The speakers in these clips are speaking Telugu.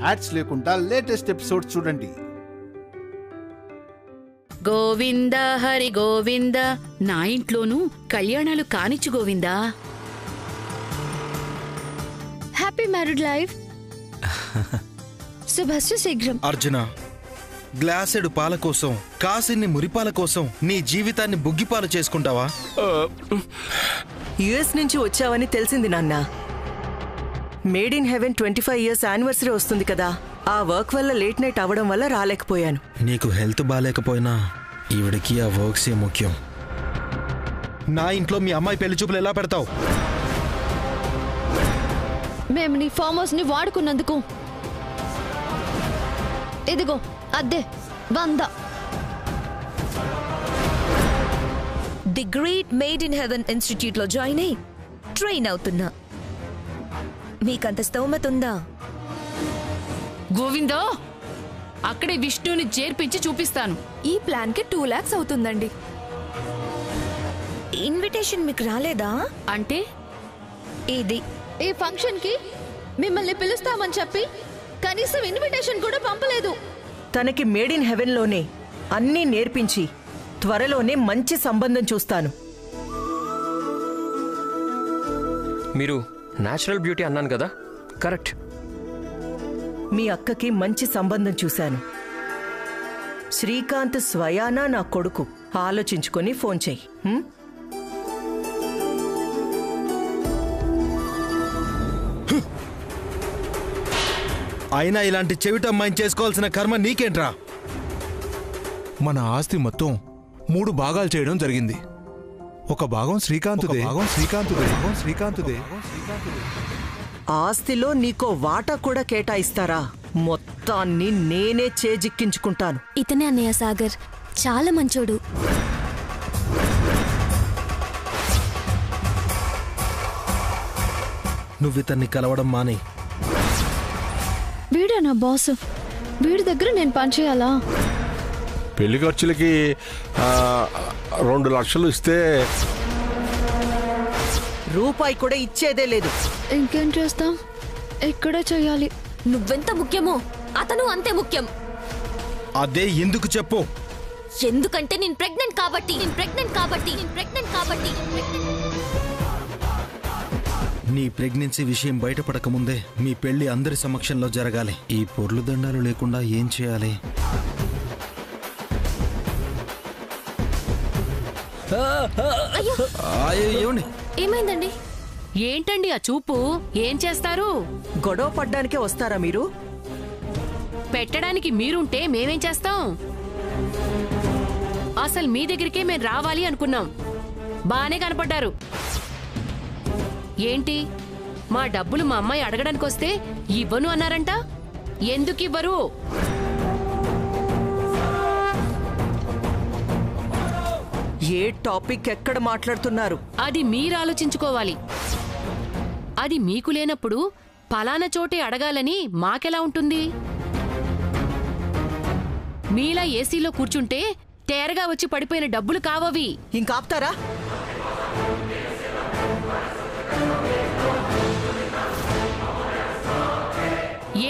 యాడ్స్ లేకుండా లేటెస్ట్ ఎపిసోడ్స్ చూడండి. గోవింద హరి గోవింద, నా ఇంట్లోనూ కళ్యాణాలు కానిచ్చు గోవిందా. Happy married life. శుభస్సు శీఘ్రం. అర్జున, గ్లాసెడు పాల కోసం, కాసిన్ని మురిపాల కోసం నీ జీవితాన్ని బుగ్గిపాలు చేసుకుంటావా? యుఎస్ నుంచి వచ్చావని తెలిసింది నాన్న. Made in heaven 25 years anniversary వస్తుంది కదా, ఆ వర్క్ వల్ల లేట్ నైట్ అవ్వడం వల్ల రాలేకపోయాను. నీకు హెల్త్ బాగాలేకపోయినా ఈవిడికి ఆ వర్క్సే ముఖ్యం. నా ఇంట్లో మీ అమ్మాయి పెళ్లి చూపులు ఎలా పెడతావు? మేము నీ ఫామ్ హౌస్ ని వాడుకున్నందుకు ఇదిగో అద్దె 100. The great made in heaven institute లో జాయిన్ అయి ట్రైన్ అవుతున్నా. మీకంత స్తోమత ఉందా? గోవిందో, అక్కడే విష్ణుని చేర్పించి చూపిస్తాను. ఈ ప్లాన్ కి 2 lakhs అవుతుందండి. ఇన్విటేషన్ మీకు రాలేదా? అంటే ఇది ఈ ఫంక్షన్ కి మిమ్మల్ని పిలుస్తామని చెప్పి కనీసం ఇన్విటేషన్ కూడా పంపలేదు. తనకి మేడ్ ఇన్ హెవెన్ లోనే అన్నీ నేర్పించి త్వరలోనే మంచి సంబంధం చూస్తాను. మీరు నేచురల్ బ్యూటీ అన్నాను కదా, కరెక్ట్. మీ అక్కకి మంచి సంబంధం చూశాను. శ్రీకాంత్ స్వయానా నా కొడుకు. ఆలోచించుకొని ఫోన్ చెయ్యి. అయినా ఇలాంటి చెవిటమ్మాయిని చేసుకోవాల్సిన కర్మ నీకేంట్రా? మన ఆస్తి మొత్తం 3 భాగాలు చేయడం జరిగింది. ఒక భాగం శ్రీకాంతుదే. ఆస్తిలో నీకో వాటా కూడా కేటాయిస్తారా? మొత్తాన్ని నేనే చేజిక్కించుకుంటాను. ఇతనే అన్నయ్య సాగర్, చాలా మంచోడు. నువ్వితన్ని కలవడం మానే. వీడే నా బాస్. వీడి దగ్గర నేను పనిచేయాలా? పెళ్లి ఖర్చులకి 2 లక్షలు ఇస్తే రూపాయి కూడా ఇచ్చేదే లేదు. ఇంకేం చేస్తాం, ఇక్కడే చెయ్యాలి. నువ్వెంత ముఖ్యమో అతను అంతే ముఖ్యం. అదే ఎందుకు చెప్పు? ఎందుకంటే నేను ప్రెగ్నెంట్ కాబట్టి. నీ ప్రెగ్నెన్సీ విషయం బయటపడకముందే మీ పెళ్లి అందరి సమక్షంలో జరగాలి. ఈ పొర్లు దండాలు లేకుండా ఏం చేయాలి? ఏమైందండి? ఏంటండి ఆ చూపు? ఏం చేస్తారు? గొడవ పడ్డానికే వస్తారా మీరు? పెట్టడానికి మీరుంటే మేమేం చేస్తాం? అసలు మీ దగ్గరికే మేము రావాలి అనుకున్నాం. బానే కనపడ్డారు. ఏంటి, మా డబ్బులు మా అమ్మాయి అడగడానికి వస్తే ఇవ్వను అన్నారంట. ఎందుకు ఇవ్వరు? ఏ టాపిక్ ఎక్కడ మాట్లాడుతున్నారు? అది మీరు ఆలోచించుకోవాలి. అది మీకు లేనప్పుడు పలానా చోటే అడగాలని మాకెలా ఉంటుంది? మీలా ఏసీలో కూర్చుంటే తేరగా వచ్చి పడిపోయిన డబ్బులు కావవి. ఇంకాపుతారా?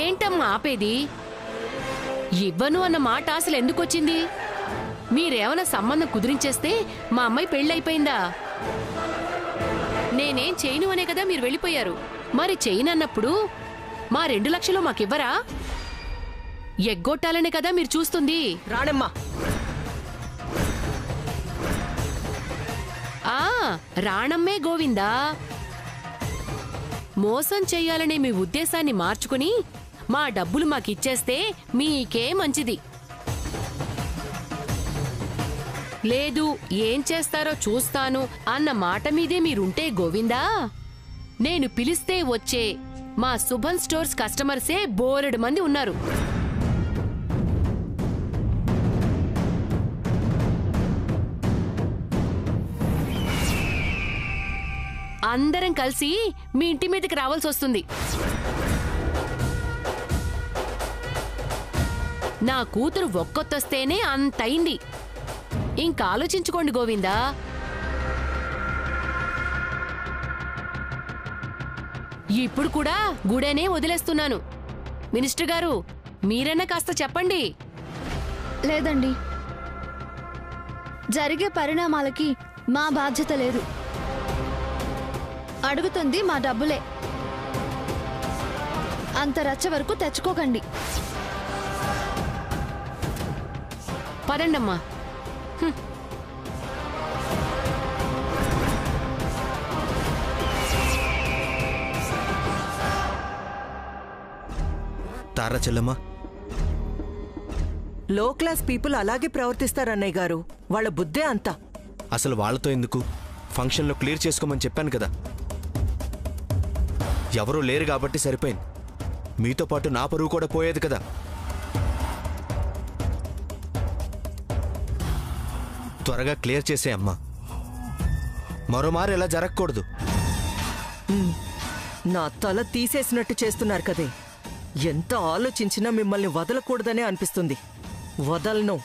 ఏంటమ్మా ఆపేది? ఇవ్వను అన్న మాట అసలు ఎందుకొచ్చింది? మీరేమన్నా సంబంధం కుదిరించేస్తే మా అమ్మాయి పెళ్ళైపోయిందా? నేనేం చేయను అనే కదా మీరు వెళ్ళిపోయారు. మరి చేయనన్నప్పుడు మా 2 లక్షలు మాకివ్వరా? ఎగ్గొట్టాలనే కదా మీరు చూస్తుంది. రాణమ్మా, రాణమ్మే గోవిందా. మోసం చెయ్యాలనే మీ ఉద్దేశాన్ని మార్చుకుని మా డబ్బులు మాకిచ్చేస్తే మీకే మంచిది. లేదు, ఏం చేస్తారో చూస్తాను అన్న మాట మీదే మీరుంటే గోవిందా, నేను పిలిస్తే వచ్చే మా శుభన్ స్టోర్స్ కస్టమర్సే బోలెడు మంది ఉన్నారు. అందరం కలిసి మీ ఇంటి మీదకి రావాల్సి వస్తుంది. నా కూతురు ఒక్కొత్తొస్తేనే అంతైంది. ఇంకా ఆలోచించుకోండి గోవిందా. ఇప్పుడు కూడా గుడేనే వదిలేస్తున్నాను. మినిస్టర్ గారు మీరైనా కాస్త చెప్పండి. లేదండి, జరిగే పరిణామాలకి మా బాధ్యత లేదు. అడుగుతుంది మా డబ్బులే. అంత రచ్చ వరకు తెచ్చుకోకండి. పదండమ్మా. తారా చెల్లెమ్మా, లో క్లాస్ పీపుల్ అలాగే ప్రవర్తిస్తారన్నయ్య గారు. వాళ్ళ బుద్ధే అంతా. అసలు వాళ్ళతో ఎందుకు? ఫంక్షన్లో క్లియర్ చేసుకోమని చెప్పాను కదా. ఎవరూ లేరు కాబట్టి సరిపోయింది. మీతో పాటు నా పరువు కూడా పోయేది కదా. త్వరగా క్లియర్ చేసే అమ్మా. మరోమారు ఇలా జరగకూడదు. నా తల తీసేసినట్టు చేస్తున్నారు కదే. ఎంత ఆలోచించినా మిమ్మల్ని వదలకూడదనే అనిపిస్తుంది. వదలను.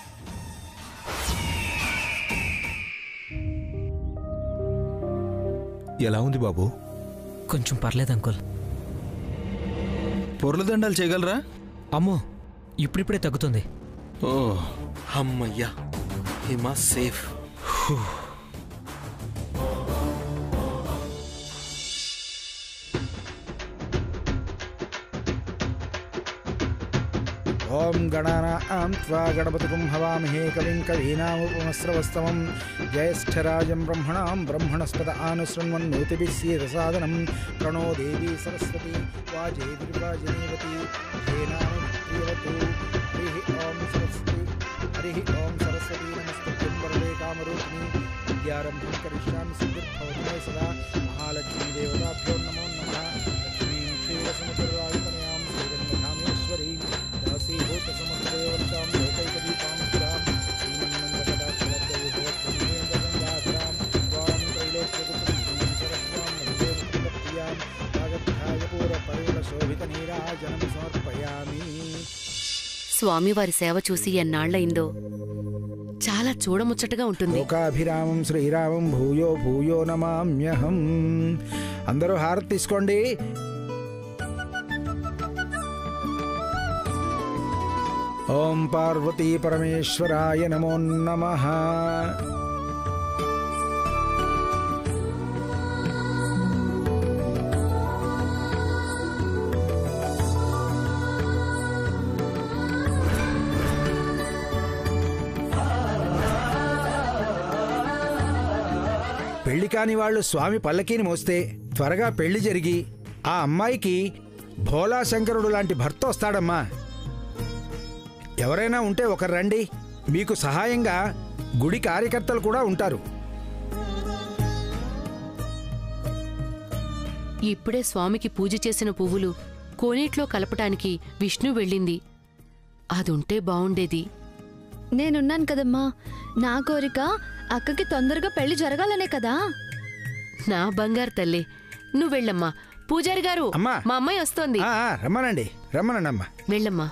ఎలా ఉంది బాబు? కొంచెం పర్లేదు అంకుల్. పొర్లు దండాలు చేయగలరా? అమ్మో, ఇప్పుడిప్పుడే తగ్గుతుంది. ఓ అమ్మయ్యా, హిమా సేఫ్. ఓం గణానాం త్వా గణపతిం హవామహే కవిం కవీనాముపమస్రవస్తమం జ్యేష్ఠరాజం బ్రహ్మణాం బ్రహ్మణస్పద ఆనుశృణ్వన్నోతిభిः సీదసాదనం ప్రణో దేవీ సరస్వతి వాజేదుర్వాజనేవతి ధేనానుప్రియవతు. హరి ఓం సరస్వతీ నమస్తుభ్యం వరదే కామరూపిణి విద్యారంభం కరిష్యామి సిద్ధిర్భవతు మే సదా. మహాలక్ష్మీ దేవతాభ్యో నమో నమః. లక్ష్మీం క్షీరసముద్రాయుతనయాం శ్రీరంగధామేశ్వరీం దాసీభూతసముద్రయోర్చాం లోకైకదీపాం పురాం శ్రీమన్మందకటాక్షరద్వైభవత్వమేంద్రగంగాధరాం త్వాం త్రైలోక్యకుటుంబీం సరస్వాం వందే ముకుందప్రియాం వాగధ్యాయ పూరపరిమళశోభితనీరాజనం సమర్పయామి. స్వామివారి సేవ చూసి ఎన్నాళ్లయిందో. చాలా చూడముచ్చటగా ఉంటుంది. లోకాభిరామం శ్రీరామం భూయో భూయో నమామ్యహం. అందరూ హారతి తీసుకోండి. ఓం పార్వతీ పరమేశ్వరాయ నమో నమః. పెళ్లి కాని వాళ్ళు స్వామి పల్లకీని మోస్తే త్వరగా పెళ్లి జరిగి ఆ అమ్మాయికి భోలాశంకరుడు లాంటి భర్త వస్తాడమ్మా. ఎవరైనా ఉంటే ఒకరు రండి. మీకు సహాయంగా గుడి కార్యకర్తలు కూడా ఉంటారు. ఇప్పుడే స్వామికి పూజ చేసిన పువ్వులు కోనేట్లో కలపటానికి విష్ణు వెళ్ళింది. అదుంటే బావుండేది. నేనున్నాను కదమ్మా. నా కోరిక అక్కకి తొందరగా పెళ్లి జరగాలనే కదా. నా బంగారు తల్లి, నువ్వెళ్ళమ్మా. పూజారి గారు, అమ్మా, మా అమ్మాయి వస్తోంది. రమ్మనండి, రమ్మనండి అమ్మా. వెళ్ళమ్మా.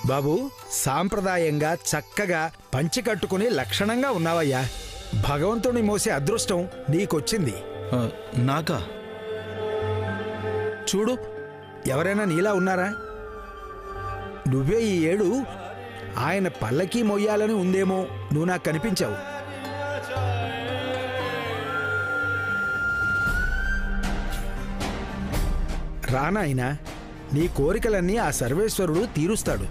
బాబు, సాంప్రదాయంగా చక్కగా పంచి కట్టుకుని లక్షణంగా ఉన్నావయ్యా. భగవంతుని మోసే అదృష్టం నీకొచ్చింది. నాకా? చూడు, ఎవరైనా నీలా ఉన్నారా? నువ్వే ఈ ఏడు ఆయన పల్లకీ మొయ్యాలని ఉందేమో. నువ్వు నాకు కనిపించావు. రానాయనా, నీ కోరికలన్నీ ఆ సర్వేశ్వరుడు తీరుస్తాడు.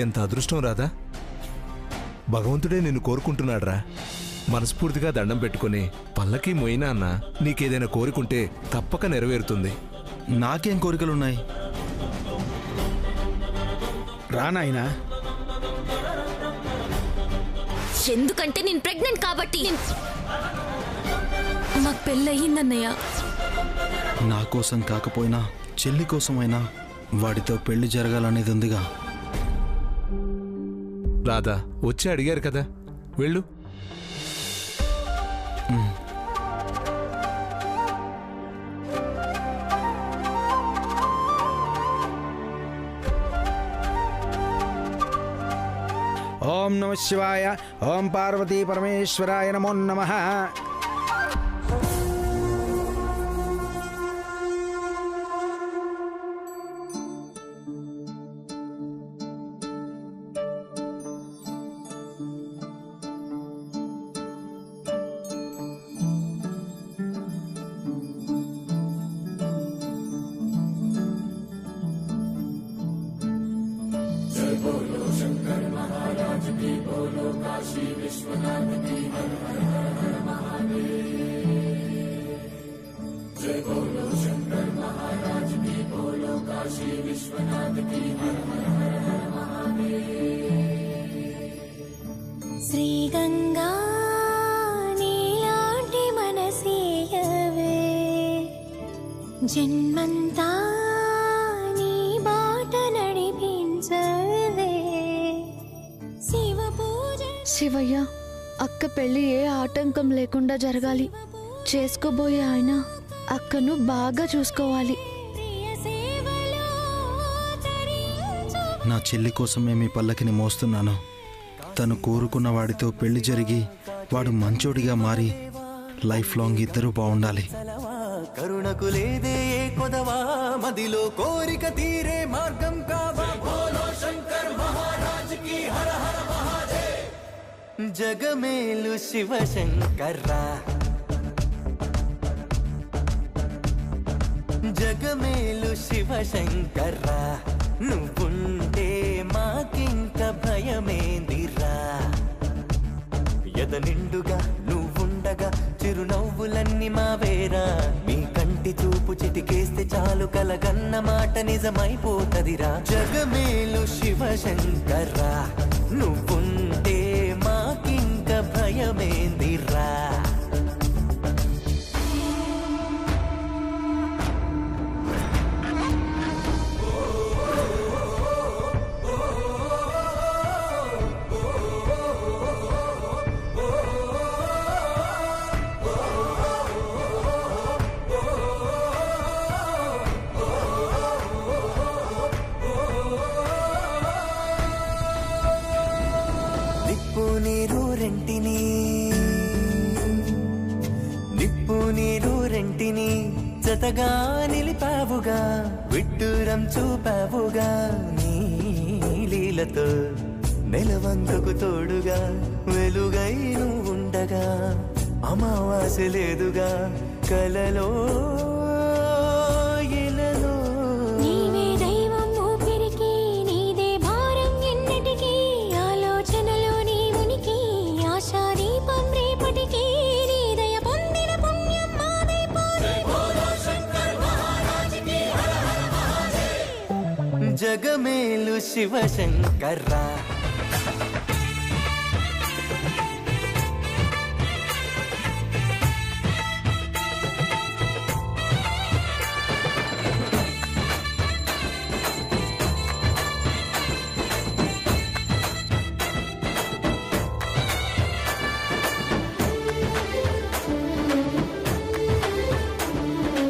ఎంత అదృష్టం రాదా! భగవంతుడే నిన్ను కోరుకుంటున్నాడ్రా. మనస్ఫూర్తిగా దండం పెట్టుకుని పల్లకి మోయినా అన్న, నీకేదైనా కోరికుంటే తప్పక నెరవేరుతుంది. నాకేం కోరికలున్నాయి? రానాయనా. ఎందుకంటే నేను ప్రెగ్నెంట్ కాబట్టి. మాకు పెళ్ళయిందన్నయ్య. నా కోసం కాకపోయినా చెల్లి కోసమైనా వాడితో పెళ్లి జరగాలనేది ఉందిగా. రాధా వచ్చి అడిగారు కదా, వెళ్ళు. ఓం నమ శివాయ. ఓం పార్వతీ పరమేశ్వరాయ నమో నమః. శ్రీగంగా నీలాంటి మనసీయవే జన్మంతా నీ బాట నడిపించవే. శివ పూజ శివయ్య, అక్క పెళ్లి ఏ ఆటంకం లేకుండా జరగాలి. చేసుకోబోయే ఆయన అక్కను బాగా చూసుకోవాలి. నా చెల్లి కోసమే మీ పల్లకిని మోస్తున్నాను. తను కోరుకున్న వాడితో పెళ్లి జరిగి వాడు మంచోడిగా మారి లైఫ్ లాంగ్ ఇద్దరూ బాగుండాలి. కరుణకు లేదే ఏ కొదవా, మదిలో కోరిక తీరే మార్గం కావా. బోలో శంకర్ మహారాజ్ కి హర హర మహాదేవ్. జగమేలు శివ శంకర్రా, జగమేలు శివ శంకర్రా. నువ్వుంటే మాకింక భయమేందిరా. ఎద నిండుగా నువ్వుండగా చిరునవ్వులన్నీ మావేరా. నీ కంటి చూపు చిటికేస్తే చాలు కలగన్న మాట నిజమైపోతదిరా. జగమేలు శివ శంకర్రా, నువ్వుంటే మాకింక భయమేందిరా. నిప్పు నీరు రెంటిని జతగా నిలిపావుగా. విడ్డూరం చూపావుగా నీ లీలతో. నెలవంకకు తోడుగా వెలుగై నువ్వుండగా. అమావాస్య లేదుగా కలలో ఇలలో. నీవే దైవం ఊపిరికి, నీదే భారం ఎన్నటికీ. ఆలోచనలో నీ ఉనికి, ఆశా దీపం రేపటికి. నీ దయ పొందిన పుణ్యం మాదైపోదే. బోలో శంకర్ మహారాజ్ కి హర హర మహాదేవ్. జగమేలు శివ శంకర్రా.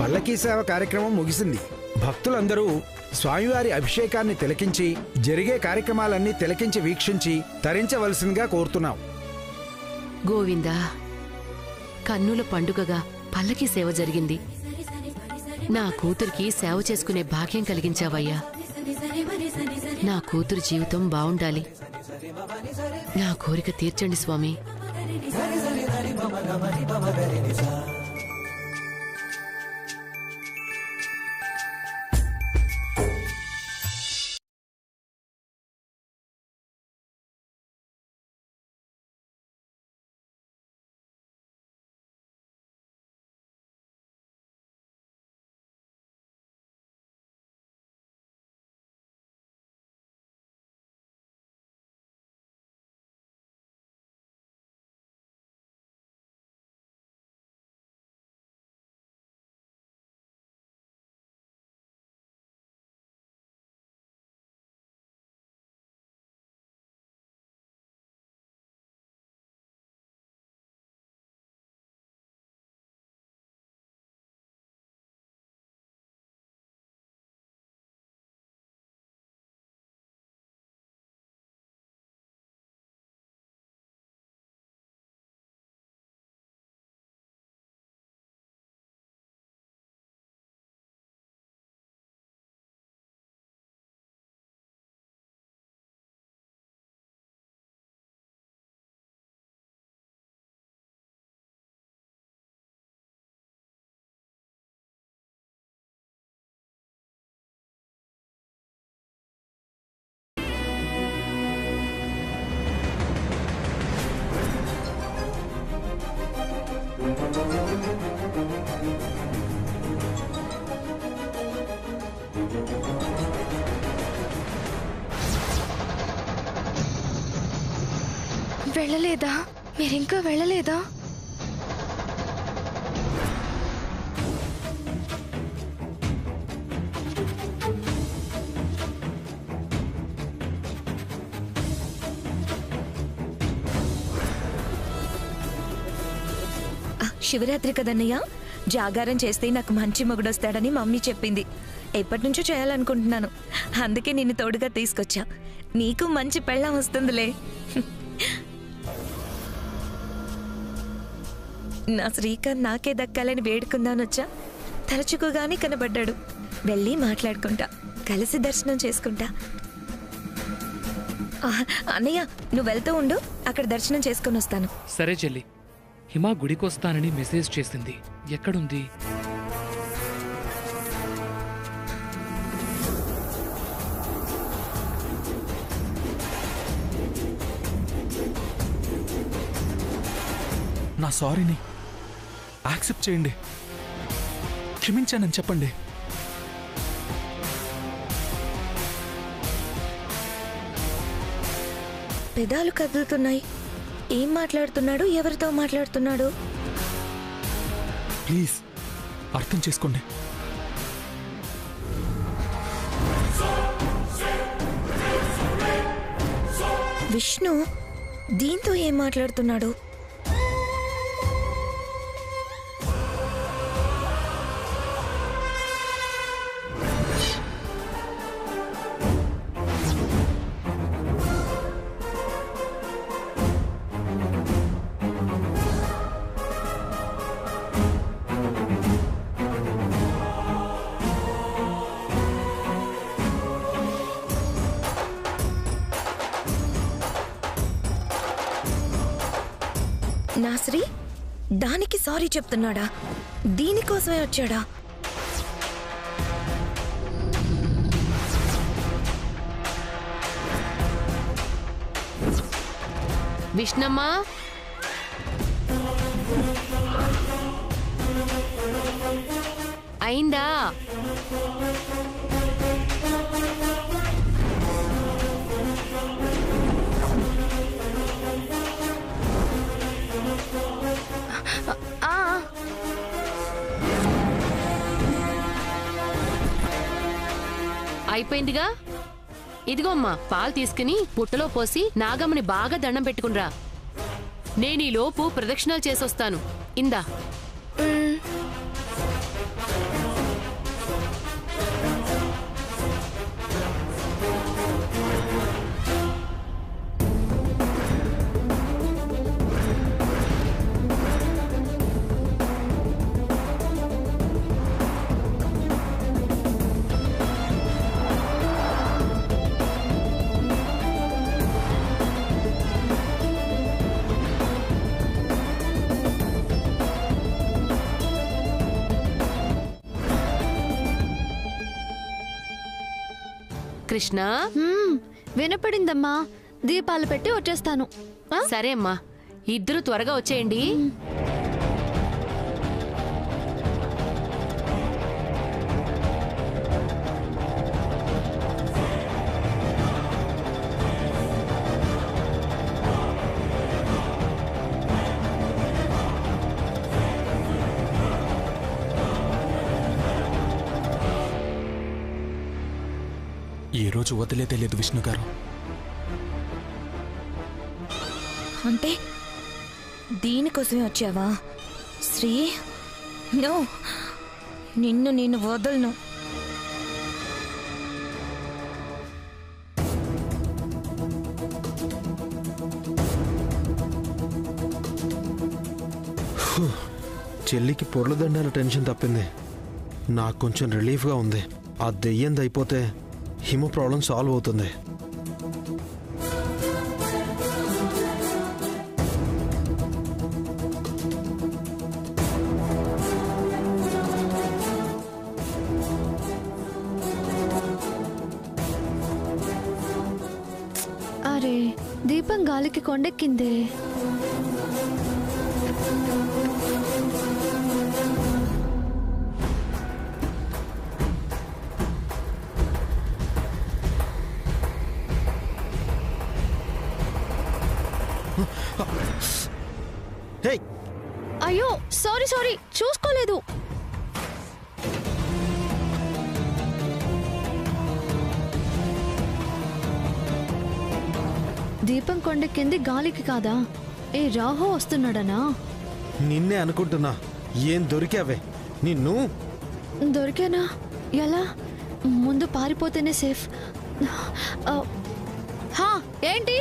పల్లకీ సేవ కార్యక్రమం ముగిసింది. భక్తులందరూ స్వామివారి అభిషేకాన్ని తిలకించి, జరిగే కార్యక్రమాలన్నీ తిలకించి వీక్షించి తరించవలసిందిగా కోరుతున్నాం. గోవిందా, కన్నుల పండుగగా పల్లకి సేవ జరిగింది. నా కూతురికి సేవ చేసుకునే భాగ్యం కలిగించావయ్యా. నా కూతురు జీవితం బావుండాలి. నా కోరిక తీర్చండి స్వామి. వెళ్ళలేదా? మీరింకా వెళ్ళలేదా? శివరాత్రి కదన్నయ్య, జాగారం చేస్తే నాకు మంచి మొగుడొస్తాడని మమ్మీ చెప్పింది. ఎప్పటి నుంచో చేయాలనుకుంటున్నాను. అందుకే నిన్ను తోడుగా తీసుకొచ్చా. నీకు మంచి పెళ్ళాం వస్తుందిలే. నా శ్రీకాంత్ నాకే దక్కాలని వేడుకుందానొచ్చా. తరచుకుగానే కనబడ్డాడు. వెళ్ళి మాట్లాడుకుంటా, కలిసి దర్శనం చేసుకుంటా. అన్నయ్య, నువ్వు వెళ్తూ ఉండు, అక్కడ దర్శనం చేసుకొని వస్తాను. సరే చెల్లి. హిమ గుడికొస్తానని మెసేజ్ చేసింది. ఎక్కడుంది? నా సారీని యాక్సెప్ట్ చేయండి, క్షమించానని చెప్పండి. పెదాలు కదులుతున్నాయి. ఏం మాట్లాడుతున్నాడు? ఎవరితో మాట్లాడుతున్నాడు? ప్లీజ్ అర్థం చేసుకోండి. విష్ణు దీంతో ఏం మాట్లాడుతున్నాడు? నాశ్రీ దానికి సారీ చెప్తున్నాడా? దీనికోసమే వచ్చాడా? విష్ణమ్మా, అయిందా? అయిపోయిందిగా. ఇదిగో అమ్మా, పాలు తీసుకుని పుట్టలో పోసి నాగమ్మని బాగా దండం పెట్టుకునిరా. నేను ఈ లోపు ప్రదక్షిణాలు చేసొస్తాను. ఇందా. కృష్ణ, వినపడిందమ్మా. దీపాలు పెట్టి వచ్చేస్తాను. సరే అమ్మా, ఇద్దరు త్వరగా వచ్చేయండి. ఈ రోజు వదిలేదే లేదు విష్ణు గారు. అంటే దీనికోసమే వచ్చావా శ్రీ? నో, నిన్ను నేను వదలను. చెల్లికి పొర్లదండాల టెన్షన్ తప్పింది. నాకు కొంచెం రిలీఫ్గా ఉంది. ఆ దెయ్యంది అయిపోతే హిమ ప్రాబ్లం సాల్వ్ అవుతుంది. అరే, దీపం గాలికి కొండెక్కిందే. సారీ సారీ చూసుకోలేదు. దీపం కొండెక్కింది గాలికి కాదా? ఏ రాహు వస్తున్నాడనా? నిన్నే అనుకుంటున్నా. ఏం దొరికావే? నిన్ను దొరికానా? ఎలా? ముందు పారిపోతేనే సేఫ్. ఏంటి?